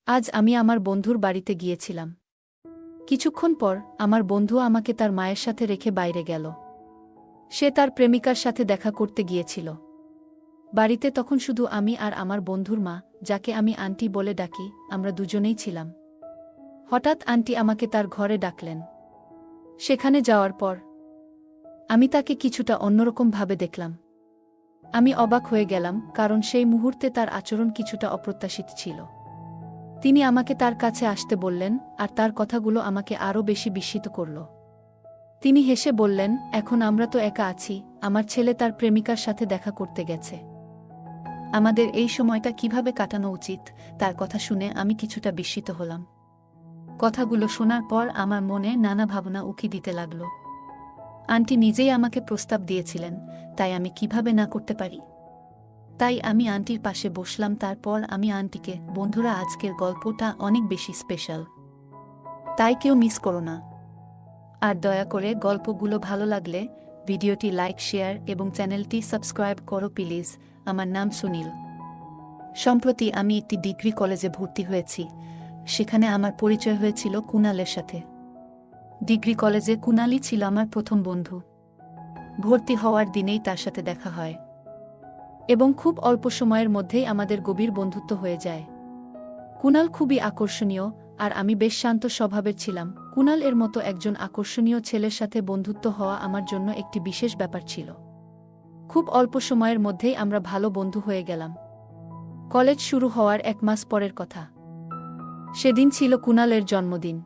আজ আমি আমার বন্ধুর বাড়িতে গিয়েছিলাম। কিছুক্ষণ পর আমার বন্ধু আমাকে তার মায়ের সাথে রেখে বাইরে গেল। সে তার প্রেমিকার সাথে দেখা করতে গিয়েছিল। বাড়িতে তখন শুধু আমি আর আমার বন্ধুর মা, যাকে আমি আন্টি বলে ডাকি, আমরা দুজনেই ছিলাম। হঠাৎ আন্টি আমাকে তার ঘরে ডাকলেন। সেখানে যাওয়ার পর আমি তাকে কিছুটা অন্যরকমভাবে দেখলাম। আমি অবাক হয়ে গেলাম, কারণ সেই মুহূর্তে তার আচরণ কিছুটা অপ্রত্যাশিত ছিল। তিনি আমাকে তার কাছে আসতে বললেন, আর তার কথাগুলো আমাকে আরও বেশি বিস্মিত করল। তিনি হেসে বললেন, এখন আমরা তো একা আছি, আমার ছেলে তার প্রেমিকার সাথে দেখা করতে গেছে। আমাদের এই সময়টা কিভাবে কাটানো উচিত, তার কথা শুনে আমি কিছুটা বিস্মিত হলাম। কথাগুলো শোনার পর আমার মনে নানা ভাবনা উকি দিতে লাগল। আন্টি নিজেই আমাকে প্রস্তাব দিয়েছিলেন, তাই আমি কিভাবে না করতে পারি। তাই আমি আন্টির পাশে বসলাম। তারপর আমি আন্টিকে, বন্ধুরা, আজকের গল্পটা অনেক বেশি স্পেশাল, তাই কেউ মিস করো না। আর দয়া করে গল্পগুলো ভালো লাগলে ভিডিওটি লাইক, শেয়ার এবং চ্যানেলটি সাবস্ক্রাইব করো প্লিজ। আমার নাম সুনীল। সম্প্রতি আমি একটি ডিগ্রি কলেজে ভর্তি হয়েছি। সেখানে আমার পরিচয় হয়েছিল কুনালের সাথে। ডিগ্রি কলেজে কুনালই ছিল আমার প্রথম বন্ধু। ভর্তি হওয়ার দিনেই তার সাথে দেখা হয় এবং খুব অল্প সময়ের মধ্যেই আমাদের গভীর বন্ধুত্ব হয়ে যায়। কুনাল খুবই আকর্ষণীয়, আর আমি বেশ শান্ত স্বভাবের ছিলাম। কুনাল এর মতো একজন আকর্ষণীয় ছেলের সাথে বন্ধুত্ব হওয়া আমার জন্য একটি বিশেষ ব্যাপার ছিল। খুব অল্প সময়ের মধ্যেই আমরা ভালো বন্ধু হয়ে গেলাম। কলেজ শুরু হওয়ার 1 মাস পরের কথা। সেদিন ছিল কুনালের জন্মদিন।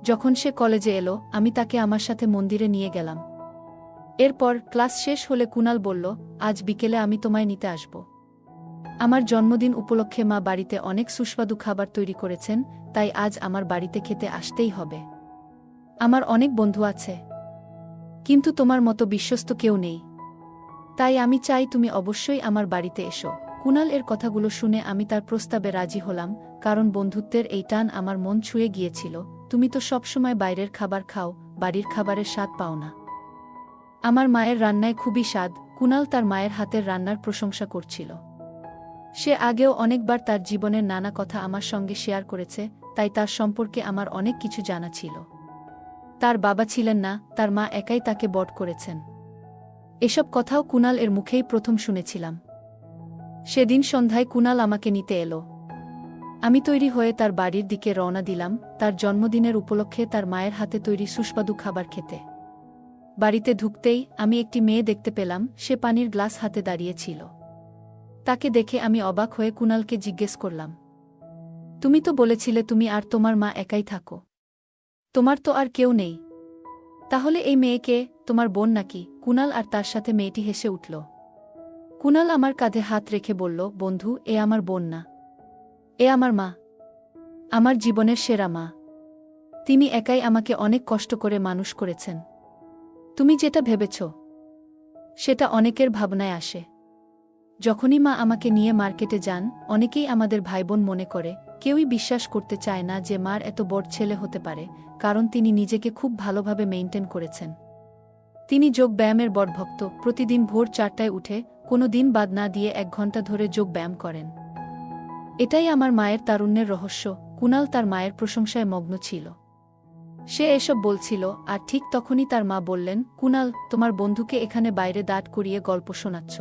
যখন সে কলেজে এলো, আমি তাকে আমার সাথে মন্দিরে নিয়ে গেলাম। এরপর ক্লাস শেষ হলে কুনাল বলল, আজ বিকেলে আমি তোমায় নিতে আসব। আমার জন্মদিন উপলক্ষে মা বাড়িতে অনেক সুস্বাদু খাবার তৈরি করেছেন, তাই আজ আমার বাড়িতে খেতে আসতেই হবে। আমার অনেক বন্ধু আছে, কিন্তু তোমার মতো বিশ্বস্ত কেউ নেই। তাই আমি চাই তুমি অবশ্যই আমার বাড়িতে এসো। কুনাল এর কথাগুলো শুনে আমি তার প্রস্তাবে রাজি হলাম, কারণ বন্ধুত্বের এই টান আমার মন ছুঁয়ে গিয়েছিল। তুমি তো সবসময় বাইরের খাবার খাও, বাড়ির খাবারের স্বাদ পাও না। আমার মায়ের রান্নায় খুবই স্বাদ। কুনাল তার মায়ের হাতের রান্নার প্রশংসা করছিল। সে আগেও অনেকবার তার জীবনের নানা কথা আমার সঙ্গে শেয়ার করেছে, তাই তার সম্পর্কে আমার অনেক কিছু জানা ছিল। তার বাবা ছিলেন না, তার মা একাই তাকে বড় করেছেন। এসব কথাও কুনাল এর মুখেই প্রথম শুনেছিলাম। সেদিন সন্ধ্যায় কুনাল আমাকে নিতে এলো। আমি তৈরি হয়ে তার বাড়ির দিকে রওনা দিলাম, তার জন্মদিনের উপলক্ষে তার মায়ের হাতে তৈরি সুস্বাদু খাবার খেতে। বাড়িতে ঢুকতেই আমি একটি মেয়ে দেখতে পেলাম। সে পানির গ্লাস হাতে দাঁড়িয়েছিল। তাকে দেখে আমি অবাক হয়ে কুনালকে জিজ্ঞেস করলাম, তুমি তো বলেছিলে তুমি আর তোমার মা একাই থাকো, তোমার তো আর কেউ নেই। তাহলে এই মেয়েকে তোমার বোন নাকি? কুনাল আর তার সাথে মেয়েটি হেসে উঠল। কুনাল আমার কাঁধে হাত রেখে বলল, বন্ধু, এ আমার বোন না, এ আমার মা, আমার জীবনের সেরা মা। তিনি একাই আমাকে অনেক কষ্ট করে মানুষ করেছেন। তুমি যেটা ভেবেছ সেটা অনেকের ভাবনায় আসে। যখনই মা আমাকে নিয়ে মার্কেটে যান, অনেকেই আমাদের ভাইবোন মনে করে। কেউই বিশ্বাস করতে চায় না যে মার এত বড় ছেলে হতে পারে, কারণ তিনি নিজেকে খুব ভালোভাবে মেইনটেইন করেছেন। তিনি যোগ ব্যায়ামের বড় ভক্ত। প্রতিদিন ভোর 4টায় উঠে কোনো দিন বাদ না দিয়ে 1 ঘন্টা ধরে যোগ ব্যায়াম করেন। এটাই আমার মায়ের তারুণ্যের রহস্য। কুনাল তার মায়ের প্রশংসায় মগ্ন ছিল। সে এসব বলছিল, আর ঠিক তখনই তার মা বললেন, কুনাল, তোমার বন্ধুকে এখানে বাইরে দাঁড় করিয়ে গল্প শোনাচ্ছ,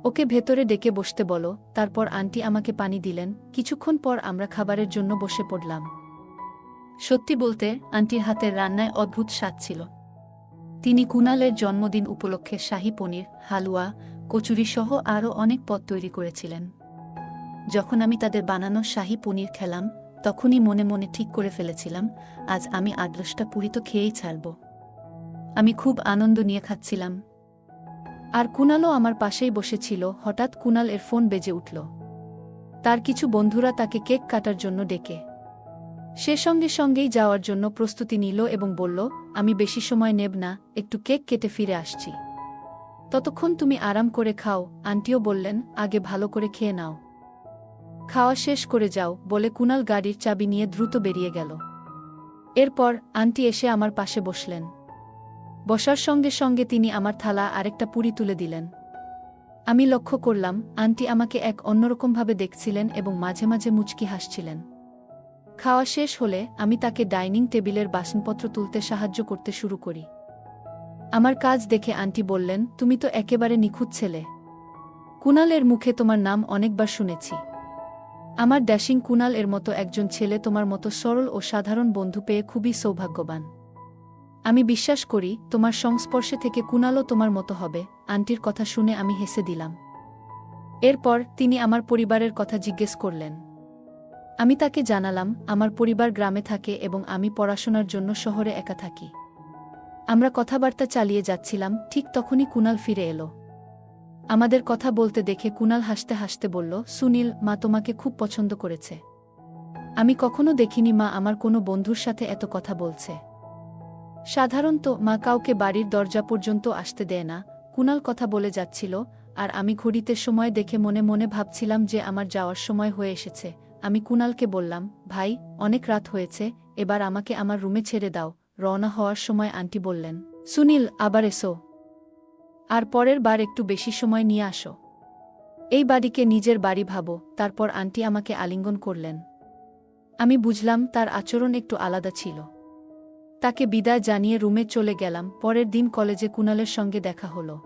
ওকে ভেতরে ডেকে বসতে বলো। তারপর আন্টি আমাকে পানি দিলেন। কিছুক্ষণ পর আমরা খাবারের জন্য বসে পড়লাম। সত্যি বলতে, আন্টির হাতের রান্নায় অদ্ভুত স্বাদ ছিল। তিনি কুনালের জন্মদিন উপলক্ষে শাহী পনির, হালুয়া, কচুরি সহ আরও অনেক পদ তৈরি করেছিলেন। যখন আমি তাদের বানানো শাহী পনির খেলাম, তখনই মনে মনে ঠিক করে ফেলেছিলাম, আজ আমি 8-10টা পুরি তো খেয়েই ছাড়ব। আমি খুব আনন্দ নিয়ে খাচ্ছিলাম, আর কুনালও আমার পাশেই বসেছিল। হঠাৎ কুনাল এর ফোন বেজে উঠল। তার কিছু বন্ধুরা তাকে কেক কাটার জন্য ডেকে। সে সঙ্গে সঙ্গেই যাওয়ার জন্য প্রস্তুতি নিল এবং বলল, আমি বেশি সময় নেব না, একটু কেক কেটে ফিরে আসছি। ততক্ষণ তুমি আরাম করে খাও। আন্টিও বললেন, আগে ভালো করে খেয়ে নাও, খাওয়া শেষ করে যাও, বলে কুনাল গাড়ির চাবি নিয়ে দ্রুত বেরিয়ে গেল। এরপর আন্টি এসে আমার পাশে বসলেন। বসার সঙ্গে সঙ্গে তিনি আমার থালা আরেকটা পুরি তুলে দিলেন। আমি লক্ষ্য করলাম আন্টি আমাকে এক অন্যরকমভাবে দেখছিলেন এবং মাঝে মাঝে মুচকি হাসছিলেন। খাওয়া শেষ হলে আমি তাকে ডাইনিং টেবিলের বাসনপত্র তুলতে সাহায্য করতে শুরু করি। আমার কাজ দেখে আন্টি বললেন, তুমি তো একেবারে নিখুঁত ছেলে। কুনালের মুখে তোমার নাম অনেকবার শুনেছি। আমার ড্যাশিং কুনাল এর মতো একজন ছেলে তোমার মতো সরল ও সাধারণ বন্ধু পেয়ে খুবই সৌভাগ্যবান। আমি বিশ্বাস করি তোমার সংস্পর্শে থেকে কুনালও তোমার মতো হবে। আন্টির কথা শুনে আমি হেসে দিলাম। এরপর তিনি আমার পরিবারের কথা জিজ্ঞেস করলেন। আমি তাকে জানালাম আমার পরিবার গ্রামে থাকে এবং আমি পড়াশোনার জন্য শহরে একা থাকি। আমরা কথাবার্তা চালিয়ে যাচ্ছিলাম, ঠিক তখনই কুনাল ফিরে এলো। আমাদের কথা বলতে দেখে কুনাল হাসতে হাসতে বলল, সুনীল, মা তোমাকে খুব পছন্দ করেছে। আমি কখনো দেখিনি মা আমার কোনো বন্ধুর সাথে এত কথা বলছে। সাধারণত মা কাউকে বাড়ির দরজা পর্যন্ত আসতে দেয় না। কুনাল কথা বলে যাচ্ছিল, আর আমি ঘড়িতে সময় দেখে মনে মনে ভাবছিলাম যে আমার যাওয়ার সময় হয়ে এসেছে। আমি কুনালকে বললাম, ভাই, অনেক রাত হয়েছে, এবার আমাকে আমার রুমে ছেড়ে দাও। রওনা হওয়ার সময় আন্টি বললেন, সুনীল, আবার এসো। আর পরের বার একটু বেশি সময় নিয়ে আসো। এই বাড়িকে নিজের বাড়ি ভাবো। তারপর আন্টি আমাকে আলিঙ্গন করলেন। আমি বুঝলাম তার আচরণ একটু আলাদা ছিল। তাকে বিদায় জানিয়ে রুমে চলে গেলাম। পরের দিন কলেজে কুনালের সঙ্গে দেখা হলো।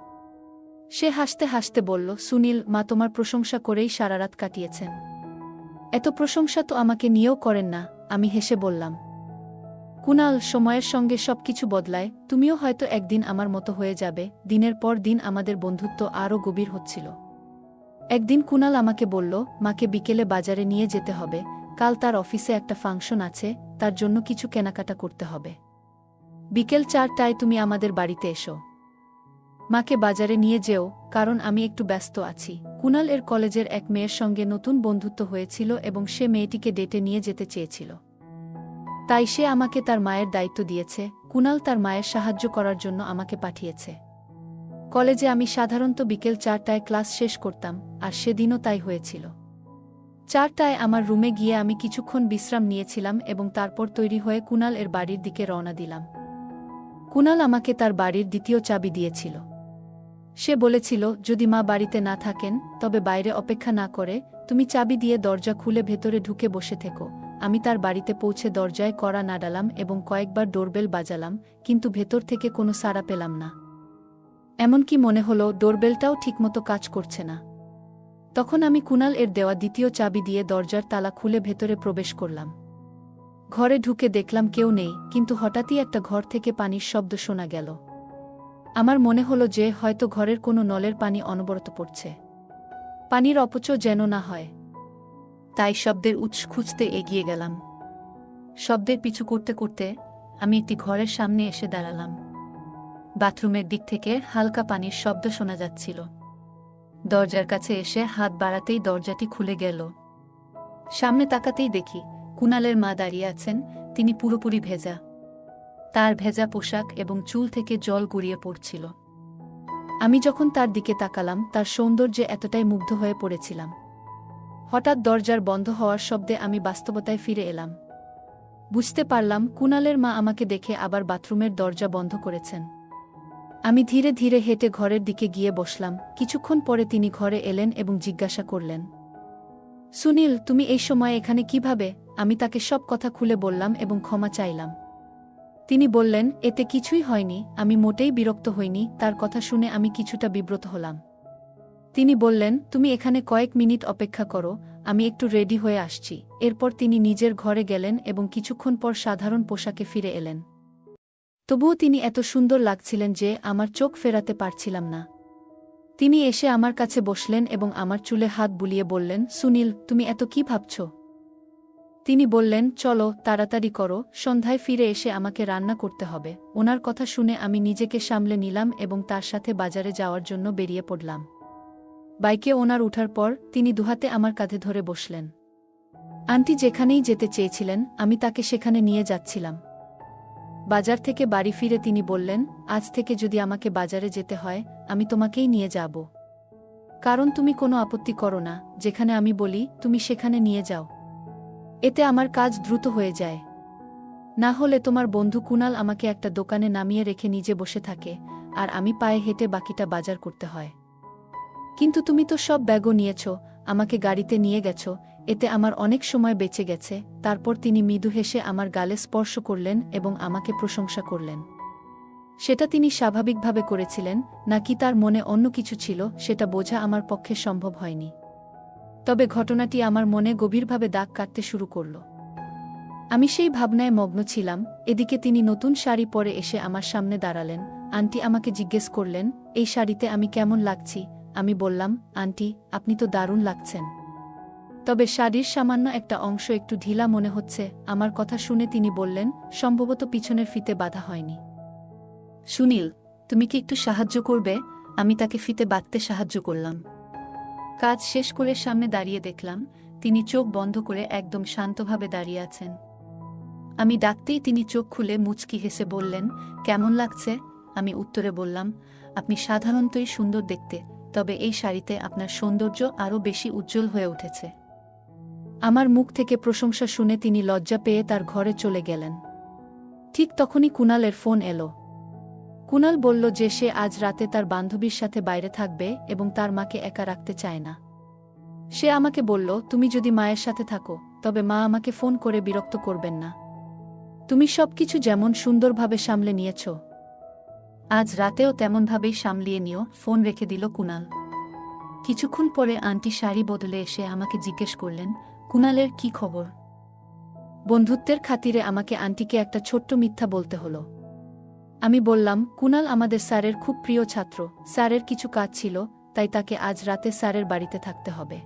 সে হাসতে হাসতে বলল, সুনীল, মা তোমার প্রশংসা করেই সারা রাত কাটিয়েছেন। এত প্রশংসা তো আমাকে নিয়েও করেন না। আমি হেসে বললাম, কুনাল, সময়ের সঙ্গে সবকিছু বদলায়, তুমিও হয়তো একদিন আমার মতো হয়ে যাবে। দিনের পর দিন আমাদের বন্ধুত্ব আরও গভীর হচ্ছিল। একদিন কুনাল আমাকে বলল, মাকে বিকেলে বাজারে নিয়ে যেতে হবে। কাল তার অফিসে একটা ফাংশন আছে, তার জন্য কিছু কেনাকাটা করতে হবে। বিকেল 4টায় তুমি আমাদের বাড়িতে এসো। মাকে বাজারে নিয়ে যেও, কারণ আমি একটু ব্যস্ত আছি। কুনাল এর কলেজের এক মেয়ের সঙ্গে নতুন বন্ধুত্ব হয়েছিল এবং সে মেয়েটিকে ডেটে নিয়ে যেতে চেয়েছিল। তাই সে আমাকে তার মায়ের দায়িত্ব দিয়েছে। কুনাল তার মায়ের সাহায্য করার জন্য আমাকে পাঠিয়েছে। কলেজে আমি সাধারণত বিকেল 4টায় ক্লাস শেষ করতাম, আর সেদিনও তাই হয়েছিল। 4টায় আমার রুমে গিয়ে আমি কিছুক্ষণ বিশ্রাম নিয়েছিলাম এবং তারপর তৈরি হয়ে কুনাল এর বাড়ির দিকে রওনা দিলাম। কুনাল আমাকে তার বাড়ির দ্বিতীয় চাবি দিয়েছিল। সে বলেছিল, যদি মা বাড়িতে না থাকেন তবে বাইরে অপেক্ষা না করে তুমি চাবি দিয়ে দরজা খুলে ভেতরে ঢুকে বসে থেকো। আমি তার বাড়িতে পৌঁছে দরজায় কড়া নাড়ালাম এবং কয়েকবার ডোরবেল বাজালাম, কিন্তু ভেতর থেকে কোনো সাড়া পেলাম না। এমনকি মনে হলো ডোরবেলটাও ঠিকমতো কাজ করছে না। তখন আমি কুনাল এর দেওয়া দ্বিতীয় চাবি দিয়ে দরজার তালা খুলে ভেতরে প্রবেশ করলাম। ঘরে ঢুকে দেখলাম কেউ নেই, কিন্তু হঠাৎই একটা ঘর থেকে পানির শব্দ শোনা গেল। আমার মনে হলো যে হয়তো ঘরের কোনো নলের পানি অনবরত পড়ছে। পানির অপচয় যেন না হয়, তাই শব্দের উৎস খুঁজতে এগিয়ে গেলাম। শব্দের পিছু করতে করতে আমি একটি ঘরের সামনে এসে দাঁড়ালাম। বাথরুমের দিক থেকে হালকা পানির শব্দ শোনা যাচ্ছিল। দরজার কাছে এসে হাত বাড়াতেই দরজাটি খুলে গেল। সামনে তাকাতেই দেখি কুনালের মা দাঁড়িয়ে আছেন। তিনি পুরোপুরি ভেজা। তার ভেজা পোশাক এবং চুল থেকে জল গড়িয়ে পড়ছিল। আমি যখন তার দিকে তাকালাম, তার সৌন্দর্যে এতটাই মুগ্ধ হয়ে পড়েছিলাম। হঠাৎ দরজার বন্ধ হওয়ার শব্দে আমি বাস্তবতায় ফিরে এলাম। বুঝতে পারলাম কুনালের মা আমাকে দেখে আবার বাথরুমের দরজা বন্ধ করেছেন। আমি ধীরে ধীরে হেঁটে ঘরের দিকে গিয়ে বসলাম। কিছুক্ষণ পরে তিনি ঘরে এলেন এবং জিজ্ঞাসা করলেন, সুনীল, তুমি এই সময় এখানে কিভাবে? আমি তাকে সব কথা খুলে বললাম এবং ক্ষমা চাইলাম। তিনি বললেন, এতে কিছুই হয়নি। আমি মোটেই বিরক্ত হইনি। তার কথা শুনে আমি কিছুটা বিব্রত হলাম। তিনি বললেন, তুমি এখানে কয়েক মিনিট অপেক্ষা করো, আমি একটু রেডি হয়ে আসছি। এরপর তিনি নিজের ঘরে গেলেন এবং কিছুক্ষণ পর সাধারণ পোশাকে ফিরে এলেন। তবুও তিনি এত সুন্দর লাগছিলেন যে আমার চোখ ফেরাতে পারছিলাম না। তিনি এসে আমার কাছে বসলেন এবং আমার চুলে হাত বুলিয়ে বললেন, সুনীল, তুমি এত কি ভাবছ? তিনি বললেন, চলো, তাড়াতাড়ি করো, সন্ধ্যায় ফিরে এসে আমাকে রান্না করতে হবে। ওনার কথা শুনে আমি নিজেকে সামলে নিলাম এবং তার সাথে বাজারে যাওয়ার জন্য বেরিয়ে পড়লাম। বাইকে ওনার উঠার পর তিনি দুহাতে আমার কাঁধে ধরে বসলেন। আন্টি যেখানেই যেতে চেয়েছিলেন আমি তাকে সেখানে নিয়ে যাচ্ছিলাম। বাজার থেকে বাড়ি ফিরে তিনি বললেন, আজ থেকে যদি আমাকে বাজারে যেতে হয় আমি তোমাকেই নিয়ে যাব। কারণ তুমি কোনো আপত্তি করো না, যেখানে আমি বলি তুমি সেখানে নিয়ে যাও। এতে আমার কাজ দ্রুত হয়ে যায়। না হলে তোমার বন্ধু কুনাল আমাকে একটা দোকানে নামিয়ে রেখে নিজে বসে থাকে, আর আমি পায়ে হেঁটে বাকিটা বাজার করতে হয়। কিন্তু তুমি তো সব ব্যাগও নিয়েছ, আমাকে গাড়িতে নিয়ে গেছ, এতে আমার অনেক সময় বেঁচে গেছে। তারপর তিনি মৃদু হেসে আমার গালে স্পর্শ করলেন এবং আমাকে প্রশংসা করলেন। সেটা তিনি স্বাভাবিকভাবে করেছিলেন নাকি তার মনে অন্য কিছু ছিল সেটা বোঝা আমার পক্ষে সম্ভব হয়নি। তবে ঘটনাটি আমার মনে গভীরভাবে দাগ কাটতে শুরু করল। আমি সেই ভাবনায় মগ্ন ছিলাম। এদিকে তিনি নতুন শাড়ি পরে এসে আমার সামনে দাঁড়ালেন। আন্টি আমাকে জিজ্ঞেস করলেন, এই শাড়িতে আমি কেমন লাগছি? আমি বললাম, আন্টি, আপনি তো দারুণ লাগছেন। তবে শাড়ির সামান্য একটা অংশ একটু ঢিলা মনে হচ্ছে। আমার কথা শুনে তিনি বললেন, সম্ভবত পিছনের ফিতে বাঁধা হয়নি। সুনীল, তুমি কি একটু সাহায্য করবে? আমি তাকে ফিতে বাঁধতে সাহায্য করলাম। কাজ শেষ করে সামনে দাঁড়িয়ে দেখলাম তিনি চোখ বন্ধ করে একদম শান্তভাবে দাঁড়িয়ে আছেন। আমি ডাকতেই তিনি চোখ খুলে মুচকি হেসে বললেন, কেমন লাগছে? আমি উত্তরে বললাম, আপনি সাধারণতই সুন্দর দেখতে, তবে এই শাড়িতে আপনার সৌন্দর্য আরও বেশি উজ্জ্বল হয়ে উঠেছে। আমার মুখ থেকে প্রশংসা শুনে তিনি লজ্জা পেয়ে তার ঘরে চলে গেলেন। ঠিক তখনই কুণালের ফোন এলো। কুণাল বলল যে সে আজ রাতে তার বান্ধবীর সাথে বাইরে থাকবে এবং তার মাকে একা রাখতে চায় না। সে আমাকে বলল, তুমি যদি মায়ের সাথে থাকো তবে মা আমাকে ফোন করে বিরক্ত করবেন না। তুমি সবকিছু যেমন সুন্দরভাবে সামলে নিয়েছ, আজ রাতেও তেমনভাবেই সামলিয়ে নিও। ফোন রেখে দিল কুণাল। কিছুক্ষণ পরে আন্টি শাড়ি বদলে এসে আমাকে জিজ্ঞেস করলেন, কুণালের কি খবর? বন্ধুত্বের খাতিরে আমাকে আন্টিকে একটা ছোট্ট মিথ্যা বলতে হলো। আমি বললাম, কুণাল আমাদের স্যারের খুব প্রিয় ছাত্র, স্যারের কিছু কাজ ছিল, তাই তাকে আজ রাতে স্যারের বাড়িতে থাকতে হবে।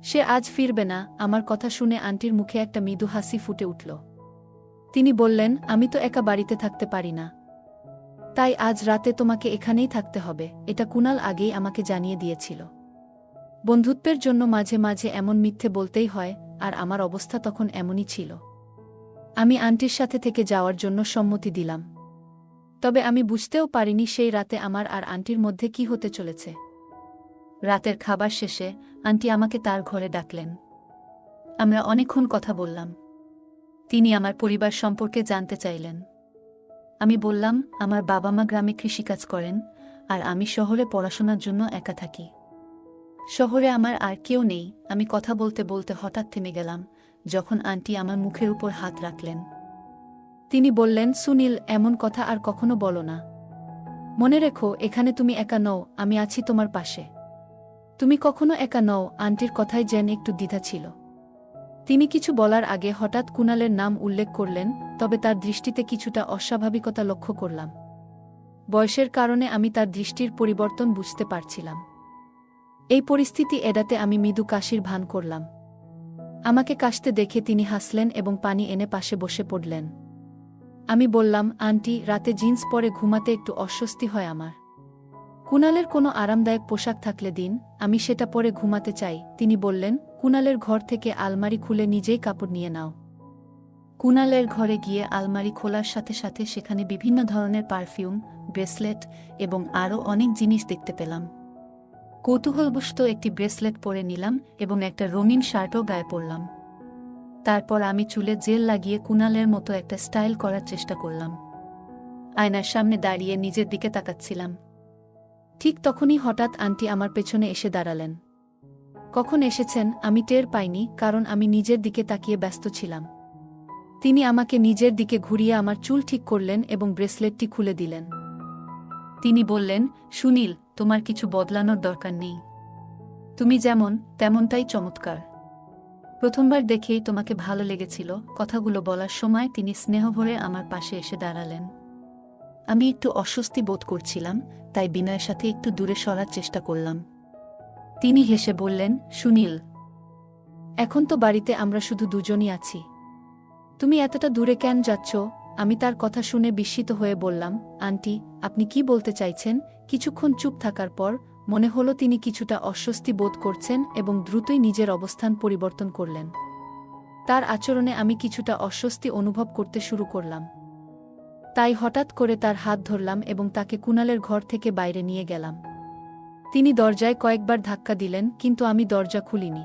সে আজ ফিরবে না। আমার কথা শুনে আন্টির মুখে একটা মৃদু হাসি ফুটে উঠল। তিনি বললেন, আমি তো একা বাড়িতে থাকতে পারি না, তাই আজ রাতে তোমাকে এখানেই থাকতে হবে। এটা কুণাল আগেই আমাকে জানিয়ে দিয়েছিল। বন্ধুত্বের জন্য মাঝে মাঝে এমন মিথ্যে বলতেই হয়, আর আমার অবস্থা তখন এমনই ছিল। আমি আন্টির সাথে থেকে যাওয়ার জন্য সম্মতি দিলাম। তবে আমি বুঝতেও পারিনি সেই রাতে আমার আর আন্টির মধ্যে কি হতে চলেছে। রাতের খাবার শেষে আন্টি আমাকে তার ঘরে ডাকলেন। আমরা অনেকক্ষণ কথা বললাম। তিনি আমার পরিবার সম্পর্কে জানতে চাইলেন। আমি বললাম, আমার বাবা মা গ্রামে কৃষিকাজ করেন, আর আমি শহরে পড়াশোনার জন্য একা থাকি। শহরে আমার আর কেউ নেই। আমি কথা বলতে বলতে হঠাৎ থেমে গেলাম যখন আন্টি আমার মুখের উপর হাত রাখলেন। তিনি বললেন, সুনীল, এমন কথা আর কখনো বলো না। মনে রেখো, এখানে তুমি একা নও, আমি আছি তোমার পাশে। তুমি কখনো একা নও। আন্টির কথায় যেন একটু দ্বিধা ছিল। তিনি কিছু বলার আগে হঠাৎ কুণালের নাম উল্লেখ করলেন, তবে তার দৃষ্টিতে কিছুটা অস্বাভাবিকতা লক্ষ্য করলাম। বয়সের কারণে আমি তার দৃষ্টির পরিবর্তন বুঝতে পারছিলাম। এই পরিস্থিতি এড়াতে আমি মৃদু কাশির ভান করলাম। আমাকে কাশতে দেখে তিনি হাসলেন এবং পানি এনে পাশে বসে পড়লেন। আমি বললাম, আন্টি, রাতে জিন্স পরে ঘুমাতে একটু অস্বস্তি হয় আমার। কুণালের কোনো আরামদায়ক পোশাক থাকলে দিন, আমি সেটা পরে ঘুমাতে চাই। তিনি বললেন, কুণালের ঘর থেকে আলমারি খুলে নিজেই কাপড় নিয়ে নাও। কুণালের ঘরে গিয়ে আলমারি খোলার সাথে সাথে সেখানে বিভিন্ন ধরনের পারফিউম, ব্রেসলেট এবং আরও অনেক জিনিস দেখতে পেলাম। কৌতূহলবশত একটি ব্রেসলেট পরে নিলাম এবং একটা রঙিন শার্টও গায়ে পরলাম। তারপর আমি চুলে জেল লাগিয়ে কুণালের মতো একটা স্টাইল করার চেষ্টা করলাম। আয়নার সামনে দাঁড়িয়ে নিজের দিকে তাকাচ্ছিলাম। ঠিক তখনই হঠাৎ আন্টি আমার পেছনে এসে দাঁড়ালেন। কখন এসেছেন আমি টের পাইনি, কারণ আমি নিজের দিকে তাকিয়ে ব্যস্ত ছিলাম। তিনি আমাকে নিজের দিকে ঘুরিয়ে আমার চুল ঠিক করলেন এবং ব্রেসলেটটি খুলে দিলেন। তিনি বললেন, সুনীল, তোমার কিছু বদলানোর দরকার নেই। তুমি যেমন তেমনটাই চমৎকার। প্রথমবার দেখেই তোমাকে ভালো লেগেছিল। কথাগুলো বলার সময় তিনি স্নেহভরে আমার পাশে এসে দাঁড়ালেন। আমি একটু অস্বস্তি বোধ করছিলাম, তাই বিনয়ের সাথে একটু দূরে সরার চেষ্টা করলাম। তিনি হেসে বললেন, সুনীল, এখন তো বাড়িতে আমরা শুধু দুজনই আছি। তুমি এতটা দূরে কেন যাচ্ছ? আমি তার কথা শুনে বিস্মিত হয়ে বললাম, আন্টি, আপনি কি বলতে চাইছেন? কিছুক্ষণ চুপ থাকার পর মনে হলো তিনি কিছুটা অস্বস্তি বোধ করছেন এবং দ্রুতই নিজের অবস্থান পরিবর্তন করলেন। তার আচরণে আমি কিছুটা অস্বস্তি অনুভব করতে শুরু করলাম। তাই হঠাৎ করে তার হাত ধরলাম এবং তাকে কুণালের ঘর থেকে বাইরে নিয়ে গেলাম। তিনি দরজায় কয়েকবার ধাক্কা দিলেন, কিন্তু আমি দরজা খুলিনি।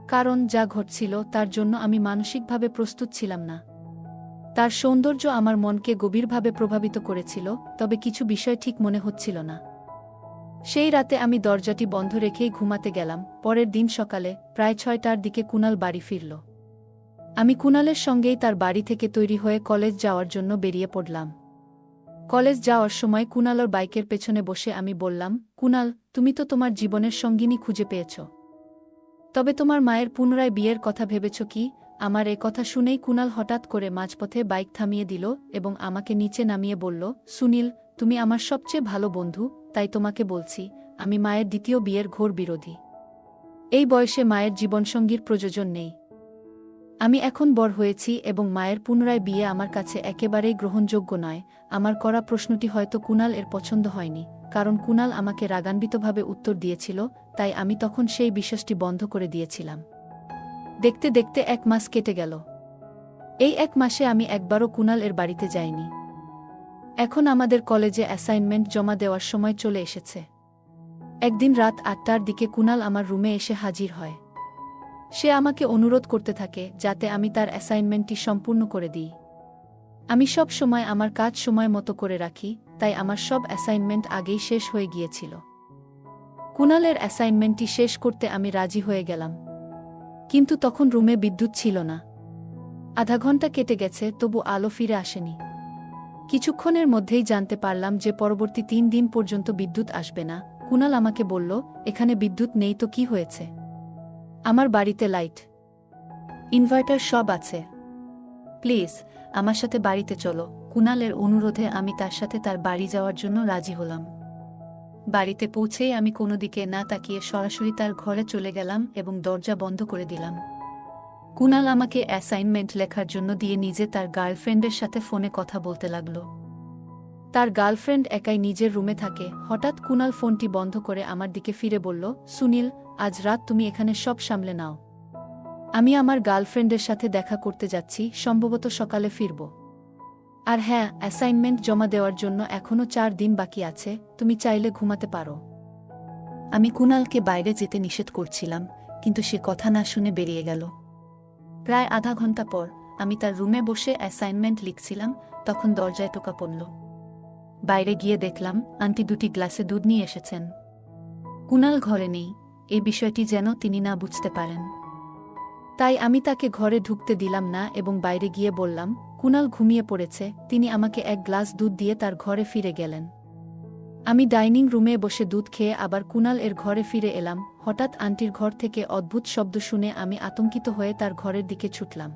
কারণ যা ঘটছিল তার জন্য আমি মানসিকভাবে প্রস্তুত ছিলাম না। তার সৌন্দর্য আমার মনকে গভীরভাবে প্রভাবিত করেছিল, তবে কিছু বিষয় ঠিক মনে হচ্ছিল না। সেই রাতে আমি দরজাটি বন্ধ রেখেই ঘুমাতে গেলাম। পরের দিন সকালে প্রায় 6টার দিকে কুনাল বাড়ি ফিরল। আমি কুনালের সঙ্গেই তার বাড়ি থেকে তৈরি হয়ে কলেজ যাওয়ার জন্য বেরিয়ে পড়লাম। কলেজ যাওয়ার সময় কুনালর বাইকের পেছনে বসে আমি বললাম, কুনাল, তুমি তো তোমার জীবনের সঙ্গিনী খুঁজে পেয়েছ, তবে তোমার মায়ের পুনরায় বিয়ের কথা ভেবেছ কি? আমার এ কথা শুনেই কুনাল হঠাৎ করে মাঝপথে বাইক থামিয়ে দিল এবং আমাকে নিচে নামিয়ে বলল, সুনীল, তুমি আমার সবচেয়ে ভালো বন্ধু, তাই তোমাকে বলছি, আমি মায়ের দ্বিতীয় বিয়ের ঘোর বিরোধী। এই বয়সে মায়ের জীবনসঙ্গীর প্রয়োজন নেই। আমি এখন বড় হয়েছি এবং মায়ের পুনরায় বিয়ে আমার কাছে একেবারেই গ্রহণযোগ্য নয়। আমার করা প্রশ্নটি হয়তো কুনাল এর পছন্দ হয়নি, কারণ কুনাল আমাকে রাগান্বিতভাবে উত্তর দিয়েছিল, তাই আমি তখন সেই বিশ্বাসটি বন্ধ করে দিয়েছিলাম। দেখতে দেখতে 1 মাস কেটে গেল। এই 1 মাসে আমি একবারও কুনাল এর বাড়িতে যাইনি। এখন আমাদের কলেজে অ্যাসাইনমেন্ট জমা দেওয়ার সময় চলে এসেছে। একদিন রাত 8টার দিকে কুনাল আমার রুমে এসে হাজির হয়। সে আমাকে অনুরোধ করতে থাকে যাতে আমি তার অ্যাসাইনমেন্টটি সম্পূর্ণ করে দিই। আমি সব সময় আমার কাজ সময় মতো করে রাখি, তাই আমার সব অ্যাসাইনমেন্ট আগেই শেষ হয়ে গিয়েছিল। কুনালের অ্যাসাইনমেন্টটি শেষ করতে আমি রাজি হয়ে গেলাম, কিন্তু তখন রুমে বিদ্যুৎ ছিল না। আধা ঘন্টা কেটে গেছে, তবু আলো ফিরে আসেনি। কিছুক্ষণের মধ্যেই জানতে পারলাম যে পরবর্তী 3 দিন পর্যন্ত বিদ্যুৎ আসবে না। কুনাল আমাকে বলল, এখানে বিদ্যুৎ নেই তো কি হয়েছে? আমার বাড়িতে লাইট, ইনভার্টার সব আছে। প্লিজ আমার সাথে বাড়িতে চলো। কুনালের অনুরোধে আমি তার সাথে তার বাড়ি যাওয়ার জন্য রাজি হলাম। বাড়িতে পৌঁছেই আমি কোনো দিকে না তাকিয়ে সরাসরি তার ঘরে চলে গেলাম এবং দরজা বন্ধ করে দিলাম। কুনাল আমাকে অ্যাসাইনমেন্ট লেখার জন্য দিয়ে নিজে তার গার্লফ্রেন্ডের সাথে ফোনে কথা বলতে লাগল। তার গার্লফ্রেন্ড একাই নিজের রুমে থাকে। হঠাৎ কুনাল ফোনটি বন্ধ করে আমার দিকে ফিরে বলল, সুনীল, আজ রাত তুমি এখানে সব সামলে নাও। আমি আমার গার্লফ্রেন্ডের সাথে দেখা করতে যাচ্ছি, সম্ভবত সকালে ফিরব। আর হ্যাঁ, অ্যাসাইনমেন্ট জমা দেওয়ার জন্য এখনও 4 দিন বাকি আছে, তুমি চাইলে ঘুমাতে পারো। আমি কুনালকে বাইরে যেতে নিষেধ করছিলাম, কিন্তু সে কথা না শুনে বেরিয়ে গেল। প্রায় আধা ঘন্টা পর আমি তার রুমে বসে অ্যাসাইনমেন্ট লিখছিলাম, তখন দরজায় টোকা পড়ল। বাইরে গিয়ে দেখলাম আন্টি 2টি গ্লাসে দুধ নিয়ে এসেছেন। কুনাল ঘরে নেই, এই বিষয়টি যেন তিনি না বুঝতে পারেন। তাই আমি তাকে ঘরে ঢুকতে দিলাম না এবং বাইরে গিয়ে বললাম, কুনাল ঘুমিয়ে পড়েছে। তিনি আমাকে 1 গ্লাস দুধ দিয়ে তার ঘরে ফিরে গেলেন। আমি ডাইনিং রুমে বসে দুধ খেয়ে আবার কুনাল এর ঘরে ফিরে এলাম। হঠাৎ আন্টির ঘর থেকে অদ্ভুত শব্দ শুনে আমি আতঙ্কিত হয়ে তার ঘরের দিকে ছুটলাম।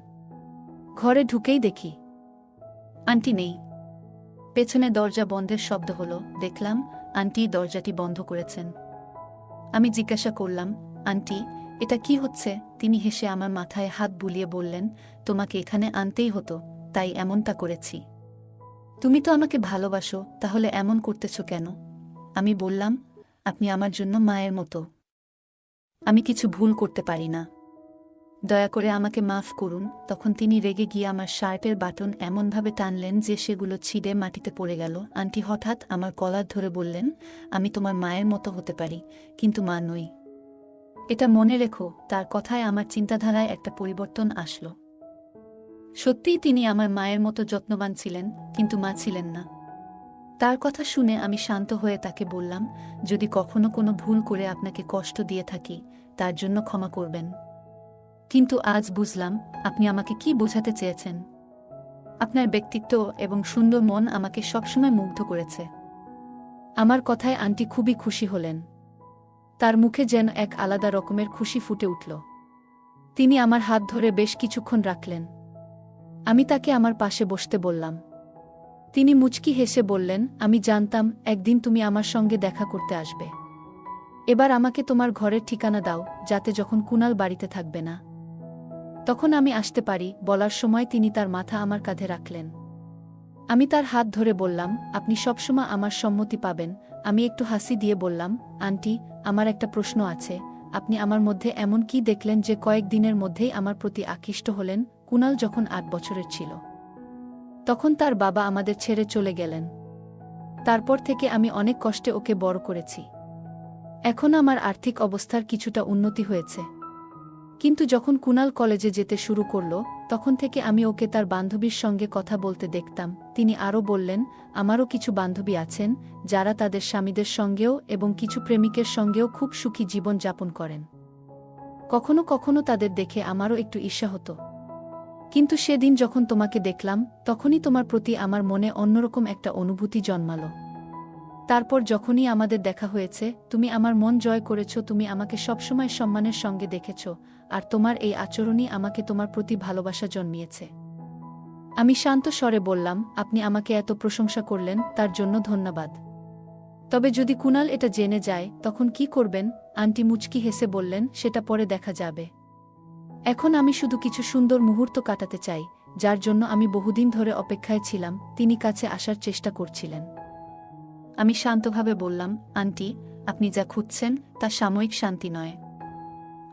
ঘরে ঢুকেই দেখি আন্টি নেই। পেছনে দরজা বন্ধের শব্দ হলো। দেখলাম আন্টি দরজাটি বন্ধ করেছেন। আমি জিজ্ঞাসা করলাম, আন্টি, এটা কি হচ্ছে? তিনি হেসে আমার মাথায় হাত বুলিয়ে বললেন, তোমাকে এখানে আনতেই হতো, তাই এমনটা করেছি। তুমি তো আমাকে ভালোবাসো, তাহলে এমন করতেছ কেন? আমি বললাম, আপনি আমার জন্য মায়ের মতো। আমি কিছু ভুল করতে পারি না, দয়া করে আমাকে মাফ করুন। তখন তিনি রেগে গিয়ে আমার শার্টের বাটন এমনভাবে টানলেন যে সেগুলো ছিঁড়ে মাটিতে পড়ে গেল। আন্টি হঠাৎ আমার কলার ধরে বললেন, আমি তোমার মায়ের মতো হতে পারি, কিন্তু মা নই। এটা মনে রেখো। তার কথায় আমার চিন্তাধারায় একটা পরিবর্তন আসলো। সত্যিই তিনি আমার মায়ের মতো যত্নবান ছিলেন, কিন্তু মা ছিলেন না। তার কথা শুনে আমি শান্ত হয়ে তাকে বললাম, যদি কখনো কোনো ভুল করে আপনাকে কষ্ট দিয়ে থাকি, তার জন্য ক্ষমা করবেন। কিন্তু আজ বুঝলাম আপনি আমাকে কি বোঝাতে চেয়েছেন। আপনার ব্যক্তিত্ব এবং সুন্দর মন আমাকে সবসময় মুগ্ধ করেছে। আমার কথায় আন্টি খুবই খুশি হলেন। তার মুখে যেন এক আলাদা রকমের খুশি ফুটে উঠল। তিনি আমার হাত ধরে বেশ কিছুক্ষণ রাখলেন। আমি তাকে আমার পাশে বসতে বললাম। তিনি মুচকি হেসে বললেন, আমি জানতাম একদিন তুমি আমার সঙ্গে দেখা করতে আসবে। এবার আমাকে তোমার ঘরের ঠিকানা দাও, যাতে যখন কুনাল বাড়িতে থাকবে না, তখন আমি আসতে পারি। বলার সময় তিনি তার মাথা আমার কাঁধে রাখলেন। আমি তার হাত ধরে বললাম, আপনি সবসময় আমার সম্মতি পাবেন। আমি একটু হাসি দিয়ে বললাম, আন্টি, আমার একটা প্রশ্ন আছে। আপনি আমার মধ্যে এমন কি দেখলেন যে কয়েকদিনের মধ্যেই আমার প্রতি আকৃষ্ট হলেন? কুনাল যখন 8 বছরের ছিল, তখন তার বাবা আমাদের ছেড়ে চলে গেলেন। তারপর থেকে আমি অনেক কষ্টে ওকে বড় করেছি। এখন আমার আর্থিক অবস্থার কিছুটা উন্নতি হয়েছে, কিন্তু যখন কুনাল কলেজে যেতে শুরু করল, তখন থেকে আমি ওকে তার বান্ধবীর সঙ্গে কথা বলতে দেখতাম। তিনি আরও বললেন, আমারও কিছু বান্ধবী আছেন যারা তাদের স্বামীদের সঙ্গেও এবং কিছু প্রেমিকের সঙ্গেও খুব সুখী জীবন যাপন করেন। কখনো কখনো তাদের দেখে আমারও একটু ঈর্ষা হতো। কিন্তু সেদিন যখন তোমাকে দেখলাম, তখনই তোমার প্রতি আমার মনে অন্যরকম একটা অনুভূতি জন্মালো। তারপর যখনই আমাদের দেখা হয়েছে, তুমি আমার মন জয় করেছ। তুমি আমাকে সবসময় সম্মানের সঙ্গে দেখেছ, আর তোমার এই আচরণই আমাকে তোমার প্রতি ভালোবাসা জন্মিয়েছে। আমি শান্ত স্বরে বললাম, আপনি আমাকে এত প্রশংসা করলেন, তার জন্য ধন্যবাদ। তবে যদি কুনাল এটা জেনে যায়, তখন কি করবেন? আন্টি মুচকি হেসে বললেন, সেটা পরে দেখা যাবে। এখন আমি শুধু কিছু সুন্দর মুহূর্ত কাটাতে চাই, যার জন্য আমি বহুদিন ধরে অপেক্ষায় ছিলাম। তিনি কাছে আসার চেষ্টা করছিলেন। আমি শান্তভাবে বললাম, আন্টি, আপনি যা খুঁজছেন তা সাময়িক শান্তি নয়।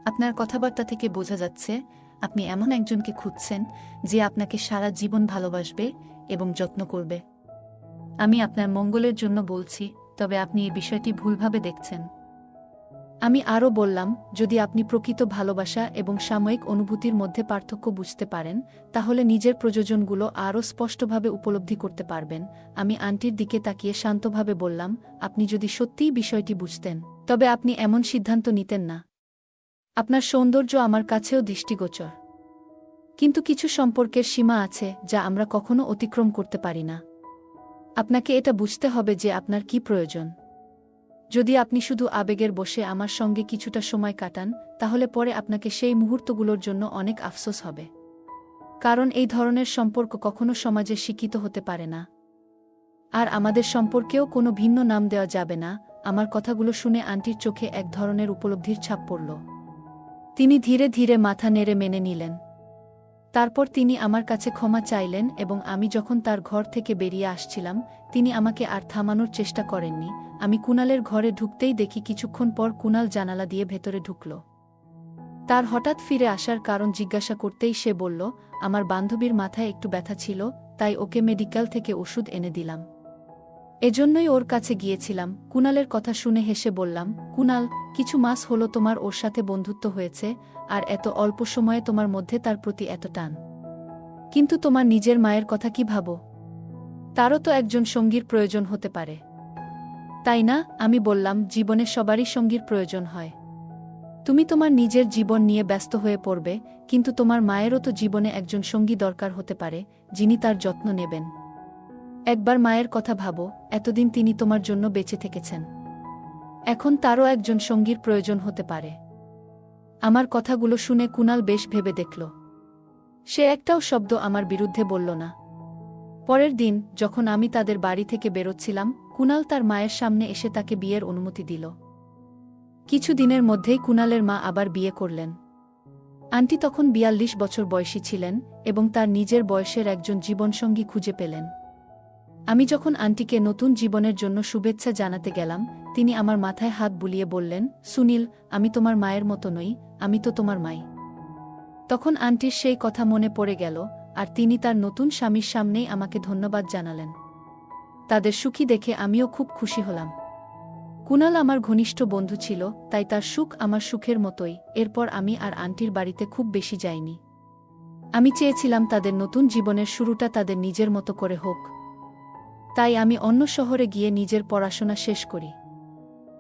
আপনার কথাবার্তা থেকে বোঝা যাচ্ছে আপনি এমন একজনকে খুঁজছেন যে আপনাকে সারা জীবন ভালোবাসবে এবং যত্ন করবে। আমি আপনার মঙ্গলের জন্য বলছি, তবে আপনি এই বিষয়টি ভুলভাবে দেখছেন। আমি আরও বললাম, যদি আপনি প্রকৃত ভালোবাসা এবং সাময়িক অনুভূতির মধ্যে পার্থক্য বুঝতে পারেন, তাহলে নিজের প্রয়োজনগুলো আরও স্পষ্টভাবে উপলব্ধি করতে পারবেন। আমি আন্টির দিকে তাকিয়ে শান্তভাবে বললাম, আপনি যদি সত্যিই বিষয়টি বুঝতেন, তবে আপনি এমন সিদ্ধান্ত নিতেন না। আপনার সৌন্দর্য আমার কাছেও দৃষ্টিগোচর, কিন্তু কিছু সম্পর্কের সীমা আছে যা আমরা কখনো অতিক্রম করতে পারি না। আপনাকে এটা বুঝতে হবে যে আপনার কি প্রয়োজন। যদি আপনি শুধু আবেগের বশে আমার সঙ্গে কিছুটা সময় কাটান, তাহলে পরে আপনাকে সেই মুহূর্তগুলোর জন্য অনেক আফসোস হবে। কারণ এই ধরনের সম্পর্ক কখনো সমাজে স্বীকৃত হতে পারে না। আর আমাদের সম্পর্কেও কোনো ভিন্ন নাম দেওয়া যাবে না। আমার কথাগুলো শুনে আন্টির চোখে এক ধরনের উপলব্ধির ছাপ পড়ল। তিনি ধীরে ধীরে মাথা নেড়ে মেনে নিলেন। তারপর তিনি আমার কাছে ক্ষমা চাইলেন এবং আমি যখন তার ঘর থেকে বেরিয়ে আসছিলাম, তিনি আমাকে আর থামানোর চেষ্টা করেননি। আমি কুনালের ঘরে ঢুকতেই দেখি কিছুক্ষণ পর কুনাল জানালা দিয়ে ভেতরে ঢুকল। তার হঠাৎ ফিরে আসার কারণ জিজ্ঞাসা করতেই সে বলল, আমার বান্ধবীর মাথায় একটু ব্যথা ছিল, তাই ওকে মেডিকেল থেকে ওষুধ এনে দিলাম। এজন্যই ওর কাছে গিয়েছিলাম। কুনালের কথা শুনে হেসে বললাম, কুনাল, কিছু মাস হলো তোমার ওর সাথে বন্ধুত্ব হয়েছে, আর এত অল্প সময়ে তোমার মধ্যে তার প্রতি এত টান। কিন্তু তোমার নিজের মায়ের কথা কি ভাবো? তারও তো একজন সঙ্গীর প্রয়োজন হতে পারে, তাই না? আমি বললাম, জীবনে সবারই সঙ্গীর প্রয়োজন হয়। তুমি তোমার নিজের জীবন নিয়ে ব্যস্ত হয়ে পড়বে, কিন্তু তোমার মায়েরও তো জীবনে একজন সঙ্গী দরকার হতে পারে, যিনি তার যত্ন নেবেন। একবার মায়ের কথা ভাবো, এতদিন তিনি তোমার জন্য বেঁচে থেকেছেন। এখন তারও একজন সঙ্গীর প্রয়োজন হতে পারে। আমার কথাগুলো শুনে কুনাল বেশ ভেবে দেখল। সে একটাও শব্দ আমার বিরুদ্ধে বলল না। পরের দিন যখন আমি তাদের বাড়ি থেকে বেরোচ্ছিলাম, কুনাল তার মায়ের সামনে এসে তাকে বিয়ের অনুমতি দিল। কিছু দিনের মধ্যেই কুনালের মা আবার বিয়ে করলেন। আন্টি তখন ৪২ বছর বয়সী ছিলেন এবং তার নিজের বয়সের একজন জীবনসঙ্গী খুঁজে পেলেন। আমি যখন আন্টিকে নতুন জীবনের জন্য শুভেচ্ছা জানাতে গেলাম, তিনি আমার মাথায় হাত বুলিয়ে বললেন, সুনীল, আমি তোমার মায়ের মতো নই, আমি তো তোমার মাই। তখন আন্টির সেই কথা মনে পড়ে গেল, আর তিনি তার নতুন স্বামীর সামনেই আমাকে ধন্যবাদ জানালেন। তাদের সুখী দেখে আমিও খুব খুশি হলাম। কুনাল আমার ঘনিষ্ঠ বন্ধু ছিল, তাই তার সুখ আমার সুখের মতোই। এরপর আমি আর আন্টির বাড়িতে খুব বেশি যাইনি। আমি চেয়েছিলাম তাদের নতুন জীবনের শুরুটা তাদের নিজের মতো করে হোক। তাই আমি অন্য শহরে গিয়ে নিজের পড়াশোনা শেষ করি।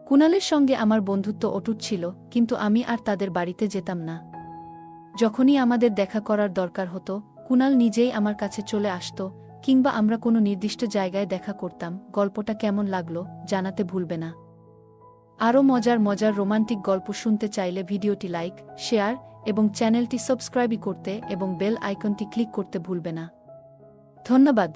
কুনালের সঙ্গে আমার বন্ধুত্ব অটুট ছিল, কিন্তু আমি আর তাদের বাড়িতে যেতাম না। যখনই আমাদের দেখা করার দরকার হতো, কুনাল নিজেই আমার কাছে চলে আসত, কিংবা আমরা কোনো নির্দিষ্ট জায়গায় দেখা করতাম। গল্পটা কেমন লাগলো জানাতে ভুলবে না। আরও মজার মজার রোমান্টিক গল্প শুনতে চাইলে ভিডিওটি লাইক, শেয়ার এবং চ্যানেলটি সাবস্ক্রাইব করতে এবং বেল আইকনটি ক্লিক করতে ভুলবে না। ধন্যবাদ।